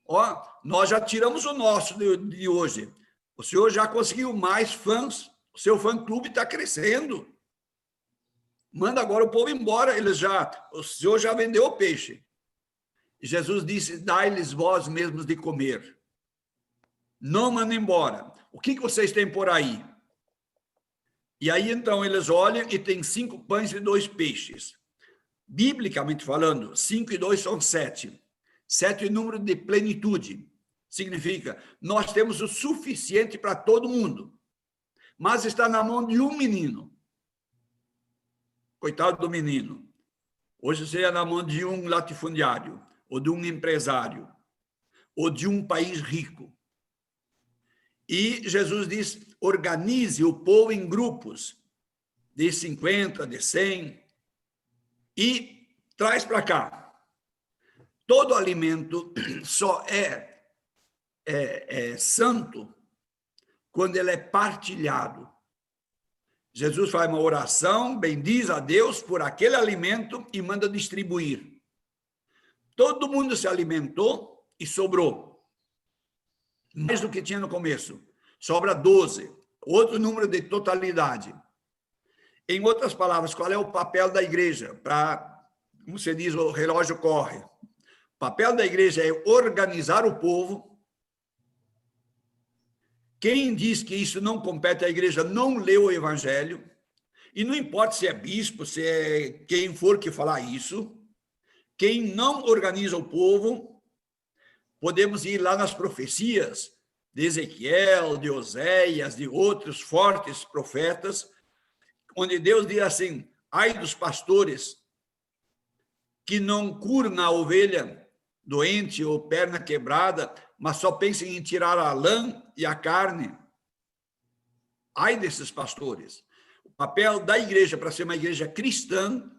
Ó, nós já tiramos o nosso de hoje. O senhor já conseguiu mais fãs, o seu fã-clube está crescendo. Manda agora o povo embora, o senhor já vendeu o peixe. E Jesus disse, dai-lhes vós mesmos de comer. Não mandem embora. O que vocês têm por aí? E aí, então, eles olham e tem 5 pães e 2 peixes. Biblicamente falando, 5 e 2 são 7. 7 é número de plenitude. Significa, nós temos o suficiente para todo mundo. Mas está na mão de um menino. Coitado do menino. Hoje seria na mão de um latifundiário, ou de um empresário, ou de um país rico. E Jesus diz, organize o povo em grupos de 50, de 100, e traz para cá. Todo alimento só é santo quando ele é partilhado. Jesus faz uma oração, bendiz a Deus por aquele alimento e manda distribuir. Todo mundo se alimentou e sobrou. Mais do que tinha no começo. Sobra 12. outro número de totalidade. Em outras palavras, qual é o papel da igreja? Como você diz, o relógio corre. O papel da igreja é organizar o povo. Quem diz que isso não compete à igreja não leu o evangelho. E não importa se é bispo, se é quem for que falar isso. Quem não organiza o povo, podemos ir lá nas profecias de Ezequiel, de Oséias, de outros fortes profetas, onde Deus diz assim: ai dos pastores que não curam a ovelha doente ou perna quebrada, mas só pensam em tirar a lã e a carne. Ai desses pastores. O papel da igreja, para ser uma igreja cristã,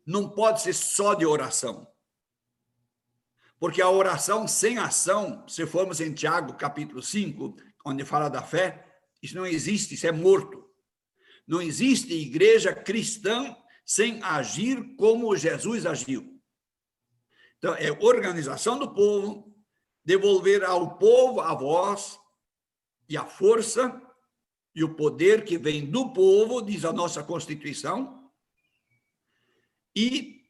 não pode ser só de oração. Porque a oração sem ação, se formos em Tiago, capítulo 5, onde fala da fé, isso não existe, isso é morto. Não existe igreja cristã sem agir como Jesus agiu. Então, é organização do povo, devolver ao povo a voz e a força e o poder que vem do povo, diz a nossa Constituição, e,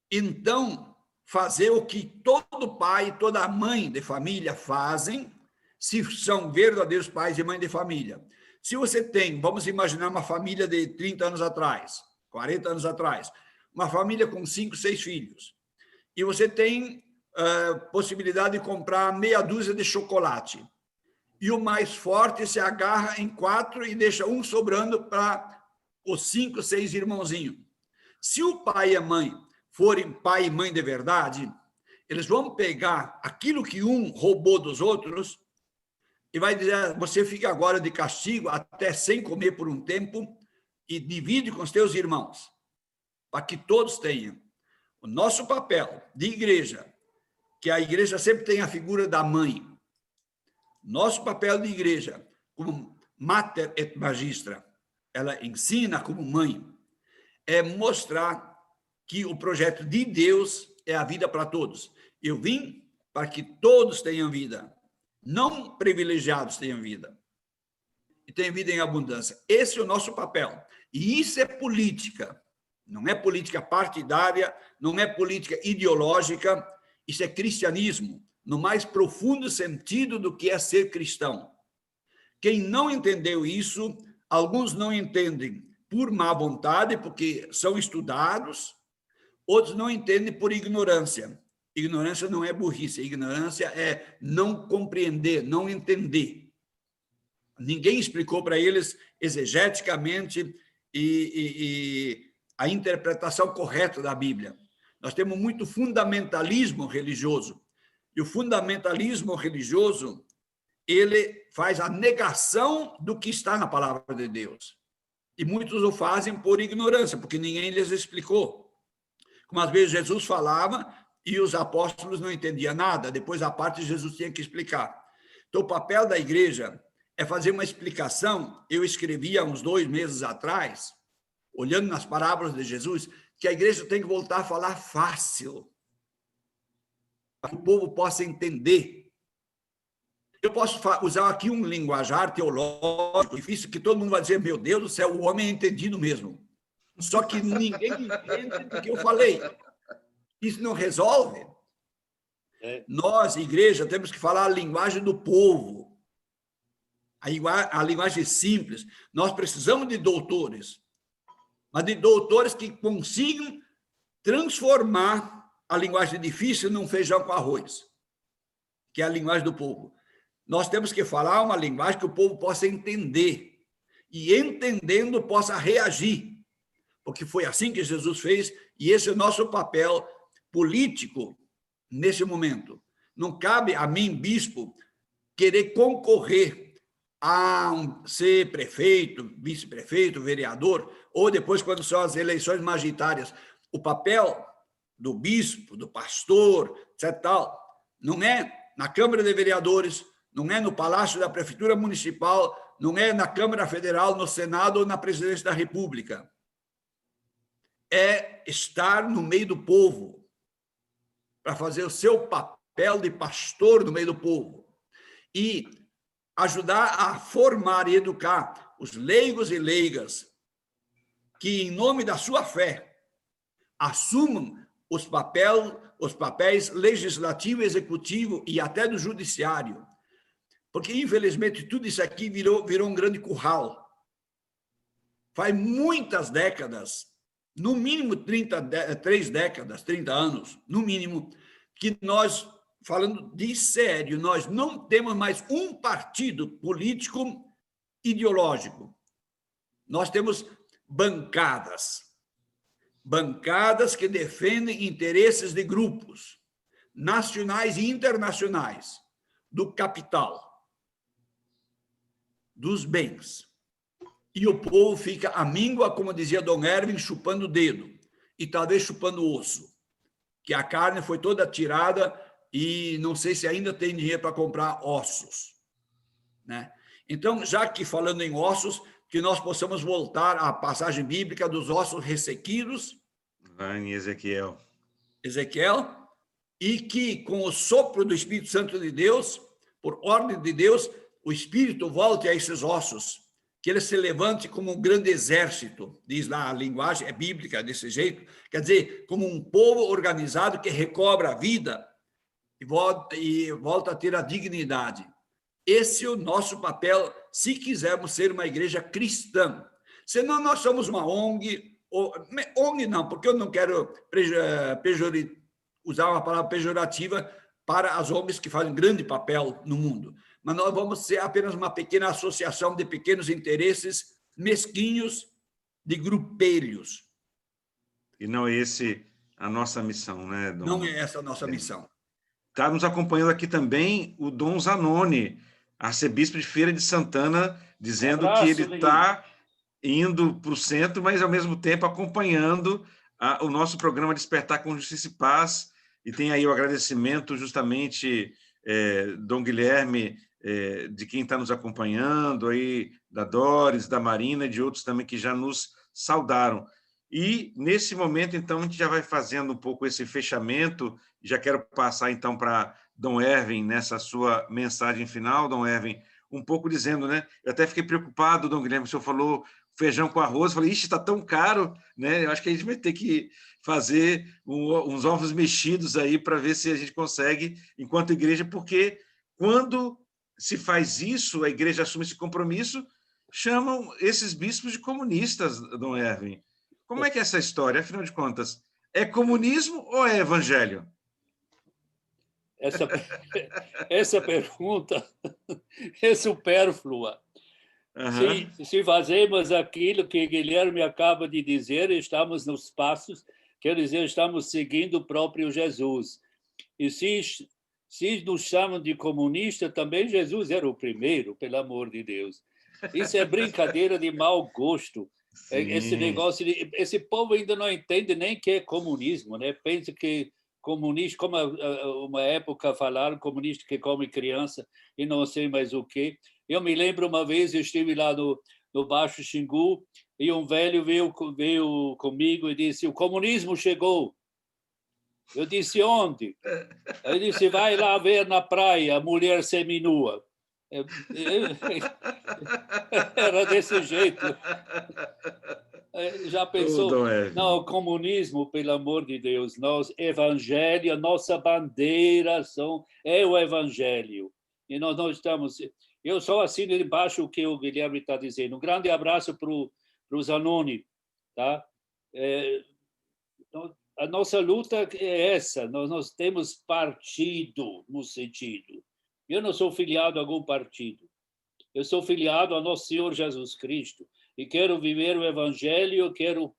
então, fazer o que todo pai, toda mãe de família fazem, se são verdadeiros pais e mães de família. Se você tem, vamos imaginar uma família de 30 anos atrás, 40 anos atrás, uma família com 5, 6 filhos, e você tem possibilidade de comprar meia dúzia de chocolate, e o mais forte se agarra em 4 e deixa um sobrando para os 5, 6 irmãozinhos. Se o pai e a mãe forem pai e mãe de verdade, eles vão pegar aquilo que um roubou dos outros e vai dizer: você fica agora de castigo até sem comer por um tempo e divide com os teus irmãos, para que todos tenham. O nosso papel de igreja, que a igreja sempre tem a figura da mãe, nosso papel de igreja, como mater et magistra, ela ensina como mãe, é mostrar que o projeto de Deus é a vida para todos. Eu vim para que todos tenham vida, não privilegiados tenham vida, e tenham vida em abundância. Esse é o nosso papel. E isso é política. Não é política partidária, não é política ideológica, isso é cristianismo, no mais profundo sentido do que é ser cristão. Quem não entendeu isso, alguns não entendem por má vontade, porque são estudados, outros não entendem por ignorância. Ignorância não é burrice, ignorância é não compreender, não entender. Ninguém explicou para eles exegeticamente e a interpretação correta da Bíblia. Nós temos muito fundamentalismo religioso. E o fundamentalismo religioso, ele faz a negação do que está na palavra de Deus. E muitos o fazem por ignorância, porque ninguém lhes explicou. Como às vezes Jesus falava e os apóstolos não entendiam nada, depois a parte Jesus tinha que explicar. Então, o papel da igreja é fazer uma explicação. Eu escrevi há uns 2 meses atrás, olhando nas parábolas de Jesus, que a igreja tem que voltar a falar fácil, para que o povo possa entender. Eu posso usar aqui um linguajar teológico difícil, que todo mundo vai dizer: meu Deus do céu, o homem é entendido mesmo. Só que ninguém entende do que eu falei. Isso não resolve. Nós, igreja, temos que falar a linguagem do povo, a linguagem simples. Nós precisamos de doutores, mas de doutores que consigam transformar a linguagem difícil num feijão com arroz, que é a linguagem do povo. Nós temos que falar uma linguagem que o povo possa entender, e entendendo possa reagir, porque foi assim que Jesus fez, e esse é o nosso papel político nesse momento. Não cabe a mim, bispo, querer concorrer a ser prefeito, vice-prefeito, vereador, ou depois, quando são as eleições majoritárias. O papel do bispo, do pastor, etc. tal, não é na Câmara de Vereadores, não é no Palácio da Prefeitura Municipal, não é na Câmara Federal, no Senado ou na Presidência da República. É estar no meio do povo, para fazer o seu papel de pastor no meio do povo. E ajudar a formar e educar os leigos e leigas que, em nome da sua fé, assumam os papéis legislativo, executivo e até do judiciário. Porque, infelizmente, tudo isso aqui virou um grande curral. Faz muitas décadas, no mínimo 3 décadas, 30 anos, no mínimo, que nós, falando de sério, nós não temos mais um partido político ideológico. Nós temos bancadas que defendem interesses de grupos nacionais e internacionais, do capital, dos bens. E o povo fica amíngua, como dizia Dom Erwin, chupando o dedo e talvez chupando o osso, que a carne foi toda tirada e não sei se ainda tem dinheiro para comprar ossos, né? Então, já que falando em ossos, que nós possamos voltar à passagem bíblica dos ossos ressequidos, lá em Ezequiel, e que com o sopro do Espírito Santo de Deus, por ordem de Deus, o Espírito volte a esses ossos, que ele se levante como um grande exército, diz lá a linguagem, é bíblica desse jeito, quer dizer, como um povo organizado que recobra a vida e volta a ter a dignidade. Esse é o nosso papel, se quisermos ser uma igreja cristã. Senão nós somos uma ONG, ONG não, porque eu não quero usar uma palavra pejorativa para as ONGs que fazem grande papel no mundo. Mas nós vamos ser apenas uma pequena associação de pequenos interesses mesquinhos, de grupelhos. E não é esse a nossa missão, né, Dom? Não é essa a nossa missão. Está nos acompanhando aqui também o Dom Zanoni, arcebispo de Feira de Santana, dizendo que ele está indo para o centro, mas, ao mesmo tempo, acompanhando o nosso programa Despertar com Justiça e Paz. E tem aí o agradecimento, justamente, Dom Guilherme, de quem está nos acompanhando, aí, da Doris, da Marina e de outros também que já nos saudaram. E, nesse momento, então, a gente já vai fazendo um pouco esse fechamento. Já quero passar, então, para Dom Erwin, nessa sua mensagem final, Dom Erwin, um pouco dizendo, né? Eu até fiquei preocupado, Dom Guilherme, o senhor falou feijão com arroz, eu falei, ixi, está tão caro, né? Eu acho que a gente vai ter que fazer uns ovos mexidos aí para ver se a gente consegue, enquanto igreja, porque quando se faz isso, a igreja assume esse compromisso, chamam esses bispos de comunistas, Dom Erwin. Como é que é essa história? Afinal de contas, é comunismo ou é evangelho? Essa pergunta é supérflua. Uhum. Se fazemos aquilo que Guilherme acaba de dizer, estamos nos passos, quer dizer, estamos seguindo o próprio Jesus. E se nos chamam de comunista, também Jesus era o primeiro, pelo amor de Deus. Isso é brincadeira de mau gosto. Sim. Esse negócio, esse povo ainda não entende nem que é comunismo, né? Pensa que comunista, como uma época falaram, comunista que come criança e não sei mais o quê. Eu me lembro uma vez, eu estive lá no Baixo Xingu e um velho veio comigo e disse, o comunismo chegou. Eu disse, onde? Ele disse, vai lá ver na praia a mulher seminua. Era desse jeito. Já pensou? Não, o comunismo, pelo amor de Deus, evangelho, a nossa bandeira é o evangelho. E nós não estamos... Eu só assino embaixo o que o Guilherme está dizendo. Um grande abraço para o Zanoni. Tá? A nossa luta é essa. Nós temos partido no sentido. Eu não sou filiado a algum partido. Eu sou filiado ao nosso Senhor Jesus Cristo e quero viver o Evangelho, quero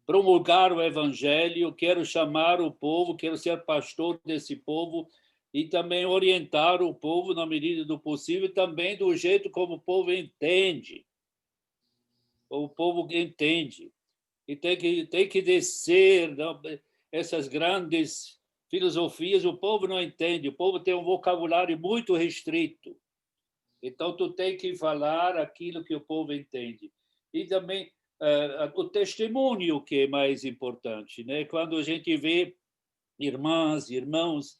promulgar o Evangelho, quero chamar o povo, quero ser pastor desse povo e também orientar o povo na medida do possível, também do jeito como o povo entende. O povo entende. E tem que descer essas grandes filosofias, o povo não entende, o povo tem um vocabulário muito restrito. Então, tu tem que falar aquilo que o povo entende. E também o testemunho, que é mais importante, né? Quando a gente vê irmãs, irmãos,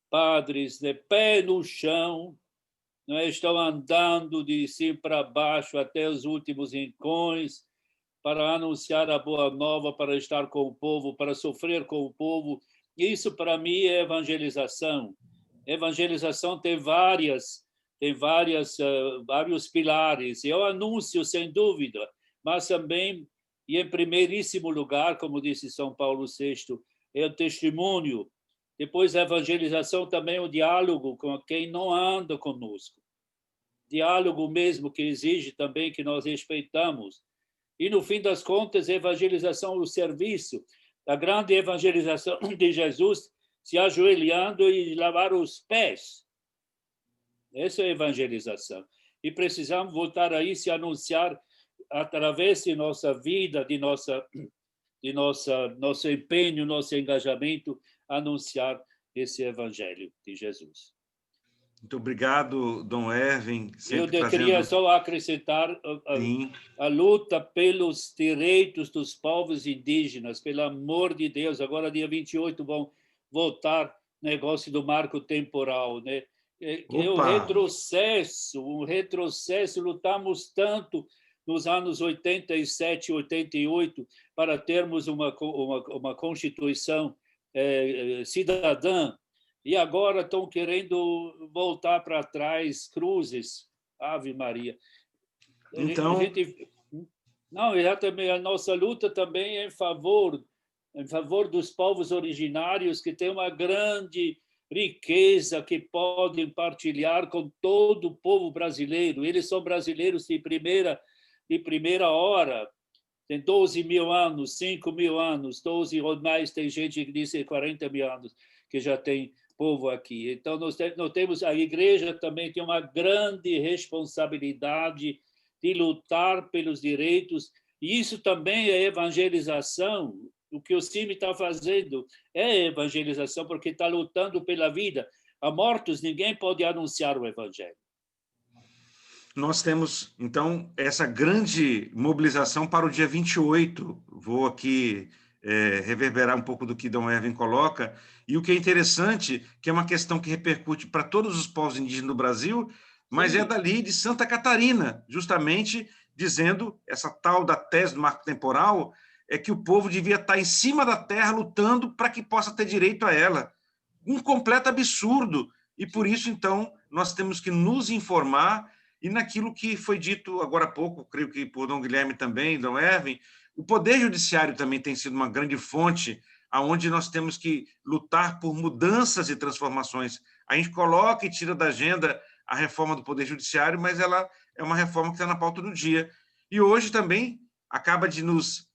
padres de pé no chão, não é? Estão andando de cima para baixo até os últimos rincões para anunciar a boa nova, para estar com o povo, para sofrer com o povo. Isso, para mim, é evangelização. Evangelização tem vários pilares. É o anúncio, sem dúvida, mas também, e em primeiríssimo lugar, como disse São Paulo VI, é o testemunho. Depois, a evangelização também é o diálogo com quem não anda conosco. Diálogo mesmo que exige também que nós respeitamos. E, no fim das contas, a evangelização, o serviço, a grande evangelização de Jesus, se ajoelhando e lavar os pés. Essa é a evangelização. E precisamos voltar a isso e anunciar, através de nossa vida, de nosso empenho, nosso engajamento, anunciar esse evangelho de Jesus. Muito obrigado, Dom Erwin. Eu queria só acrescentar a luta pelos direitos dos povos indígenas, pelo amor de Deus. Agora, dia 28, vão votar negócio do marco temporal, né? É um retrocesso. Lutamos tanto nos anos 87, 88 para termos uma Constituição cidadã. E agora estão querendo voltar para trás, cruzes, Ave Maria. Então... Não, exatamente, a nossa luta também é em favor dos povos originários, que têm uma grande riqueza que podem partilhar com todo o povo brasileiro. Eles são brasileiros de primeira hora. Tem 12 mil anos, 5 mil anos, 12 ou mais, tem gente que diz 40 mil anos que já tem povo aqui. Então, nós temos, a igreja também tem uma grande responsabilidade de lutar pelos direitos, e isso também é evangelização. O que o CIMI está fazendo é evangelização, porque está lutando pela vida. A mortos, ninguém pode anunciar o evangelho. Nós temos, então, essa grande mobilização para o dia 28. Vou aqui reverberar um pouco do que Dom Erwin coloca, e o que é interessante, que é uma questão que repercute para todos os povos indígenas do Brasil, mas é dali de Santa Catarina, justamente dizendo, essa tal da tese do marco temporal, é que o povo devia estar em cima da terra lutando para que possa ter direito a ela. Um completo absurdo, e por isso, então, nós temos que nos informar, e naquilo que foi dito agora há pouco, creio que por Dom Guilherme também, Dom Erwin, o Poder Judiciário também tem sido uma grande fonte onde nós temos que lutar por mudanças e transformações. A gente coloca e tira da agenda a reforma do Poder Judiciário, mas ela é uma reforma que está na pauta do dia. E hoje também acaba de nos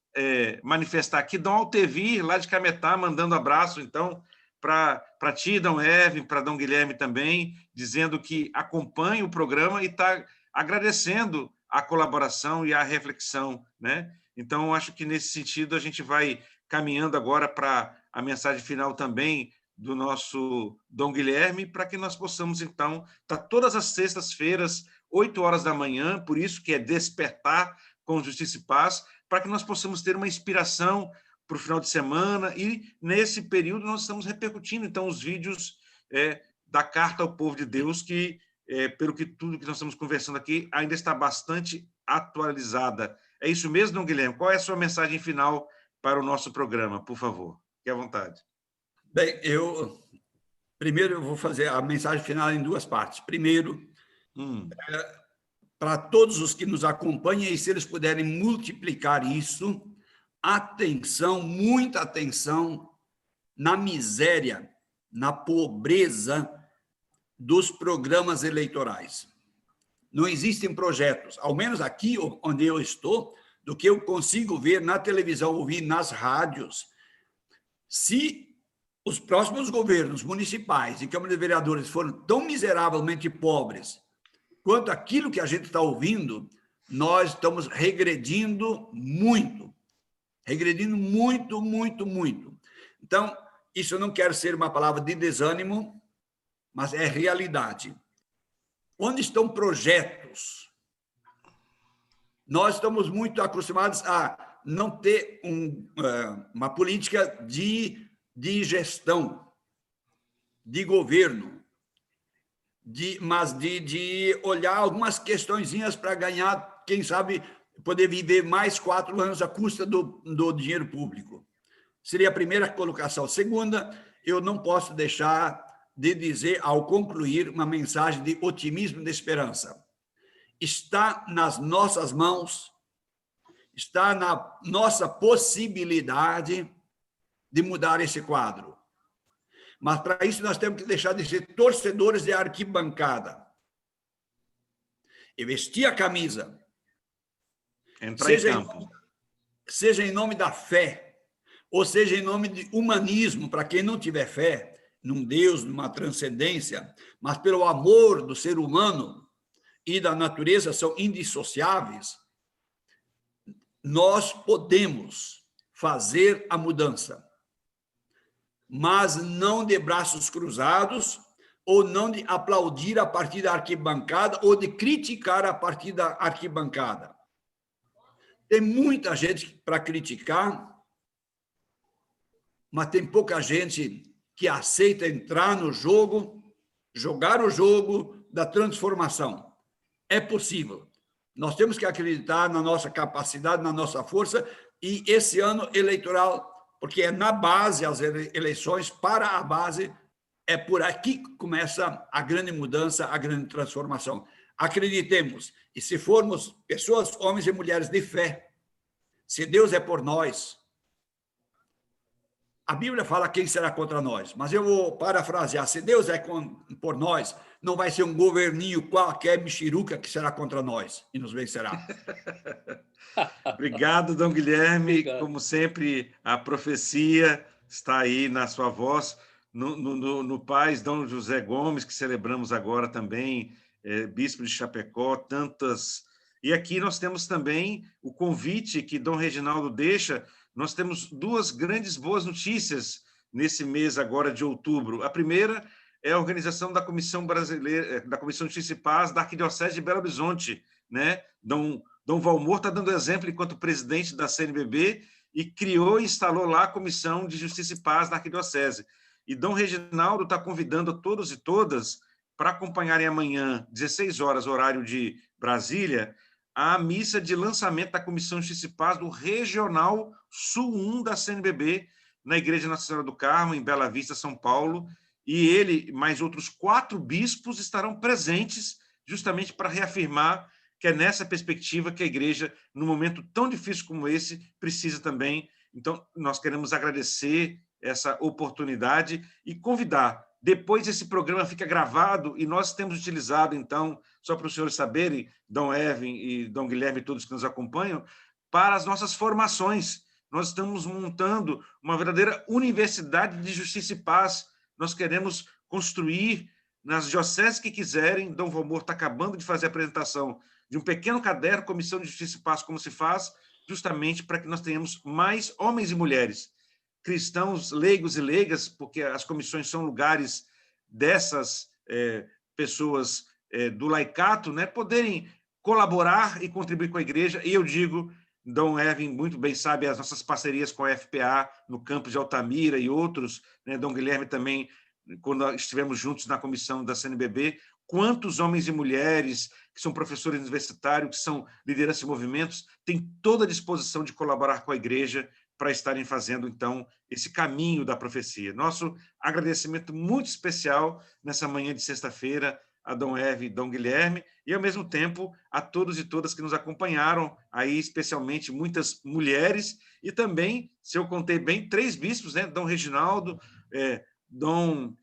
manifestar aqui Dom Altevir, lá de Cametá, mandando abraço, então, para ti, Dom Erwin, para Dom Guilherme também, dizendo que acompanha o programa e está agradecendo a colaboração e a reflexão, né? Então, acho que, nesse sentido, a gente vai caminhando agora para a mensagem final também do nosso Dom Guilherme, para que nós possamos, então, estar todas as sextas-feiras, 8 horas da manhã, por isso que é Despertar com Justiça e Paz, para que nós possamos ter uma inspiração para o final de semana, e, nesse período, nós estamos repercutindo, então, os vídeos da Carta ao Povo de Deus, que, pelo que tudo que nós estamos conversando aqui, ainda está bastante atualizada. É isso mesmo, Dom Guilherme? Qual é a sua mensagem final para o nosso programa, por favor? Fique à vontade. Bem, primeiro eu vou fazer a mensagem final em duas partes. Primeiro, para todos os que nos acompanham, e se eles puderem multiplicar isso, atenção, muita atenção na miséria, na pobreza dos programas eleitorais. Não existem projetos, ao menos aqui onde eu estou, do que eu consigo ver na televisão, ouvir nas rádios. Se os próximos governos municipais e Câmara de Vereadores forem tão miseravelmente pobres quanto aquilo que a gente está ouvindo, nós estamos regredindo muito. Regredindo muito, muito, muito. Então, isso não quer ser uma palavra de desânimo, mas é realidade. Onde estão projetos? Nós estamos muito acostumados a não ter uma política de gestão, de governo, de olhar algumas questõezinhas para ganhar, quem sabe, poder viver mais 4 anos à custa do dinheiro público. Seria a primeira colocação. Segunda, eu não posso deixar de dizer, ao concluir, uma mensagem de otimismo e de esperança. Está nas nossas mãos, está na nossa possibilidade de mudar esse quadro. Mas, para isso, nós temos que deixar de ser torcedores de arquibancada. E vestir a camisa. Entrar em campo. Seja em nome da fé, ou seja em nome de humanismo, para quem não tiver fé num Deus, numa transcendência, mas pelo amor do ser humano e da natureza são indissociáveis, nós podemos fazer a mudança, mas não de braços cruzados, ou não de aplaudir a partir da arquibancada, ou de criticar a partir da arquibancada. Tem muita gente para criticar, mas tem pouca gente que aceita entrar no jogo, jogar o jogo da transformação. É possível. Nós temos que acreditar na nossa capacidade, na nossa força, e esse ano eleitoral, porque é na base, as eleições para a base, é por aqui que começa a grande mudança, a grande transformação. Acreditemos, e se formos pessoas, homens e mulheres de fé, se Deus é por nós, a Bíblia fala quem será contra nós, mas eu vou parafrasear, se Deus é por nós, não vai ser um governinho qualquer mexeruca que será contra nós e nos vencerá. Obrigado, Dom Guilherme. Obrigado. Como sempre, a profecia está aí na sua voz. No Paz, Dom José Gomes, que celebramos agora também, bispo de Chapecó, tantas... E aqui nós temos também o convite que Dom Reginaldo deixa. Nós temos 2 grandes boas notícias nesse mês agora de outubro. A primeira é a organização da Comissão Brasileira, da Comissão de Justiça e Paz da Arquidiocese de Belo Horizonte, né? Dom Valmor está dando exemplo enquanto presidente da CNBB e criou e instalou lá a Comissão de Justiça e Paz da Arquidiocese. E Dom Reginaldo está convidando a todos e todas para acompanharem amanhã, 16 horas, horário de Brasília, a missa de lançamento da Comissão de Justiça e Paz do Regional Sul 1 da CNBB, na Igreja Nossa Senhora do Carmo, em Bela Vista, São Paulo, e ele, mais outros 4 bispos, estarão presentes justamente para reafirmar que é nessa perspectiva que a Igreja, num momento tão difícil como esse, precisa também. Então, nós queremos agradecer essa oportunidade e convidar. Depois esse programa fica gravado e nós temos utilizado, então, só para os senhores saberem, Dom Erwin e Dom Guilherme, todos que nos acompanham, para as nossas formações. Nós estamos montando uma verdadeira universidade de justiça e paz. Nós queremos construir nas dioceses que quiserem. Dom Valmor está acabando de fazer a apresentação de um pequeno caderno, Comissão de Justiça e Paz, como se faz, justamente para que nós tenhamos mais homens e mulheres, cristãos, leigos e leigas, porque as comissões são lugares dessas pessoas do laicato, né, poderem colaborar e contribuir com a Igreja. E eu digo, Dom Erwin muito bem sabe as nossas parcerias com a FPA, no campo de Altamira e outros, né, Dom Guilherme também, quando estivemos juntos na comissão da CNBB, quantos homens e mulheres que são professores universitários, que são liderança de movimentos, têm toda a disposição de colaborar com a Igreja para estarem fazendo, então, esse caminho da profecia. Nosso agradecimento muito especial nessa manhã de sexta-feira a Dom Erwin e Dom Guilherme, e, ao mesmo tempo, a todos e todas que nos acompanharam, aí, especialmente muitas mulheres, e também, se eu contei bem, 3 bispos, né? Dom Reginaldo, Dom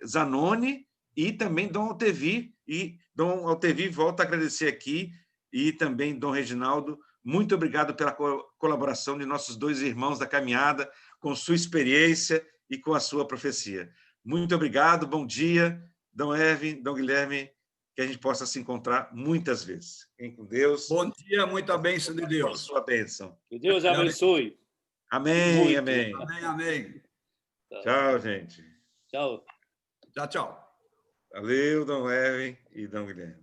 Zanoni e também Dom Altevi. E Dom Altevi volta a agradecer aqui, e também Dom Reginaldo, muito obrigado pela colaboração de nossos 2 irmãos da caminhada, com sua experiência e com a sua profecia. Muito obrigado, bom dia, Dom Erwin, Dom Guilherme, que a gente possa se encontrar muitas vezes. Fiquem com Deus. Bom dia, muita bênção de Deus. Com sua bênção. Que Deus abençoe. Amém, Muito. amém. Amém, amém. Tchau, gente. Tchau. Tchau, tchau. Valeu, Dom Erwin e Dom Guilherme.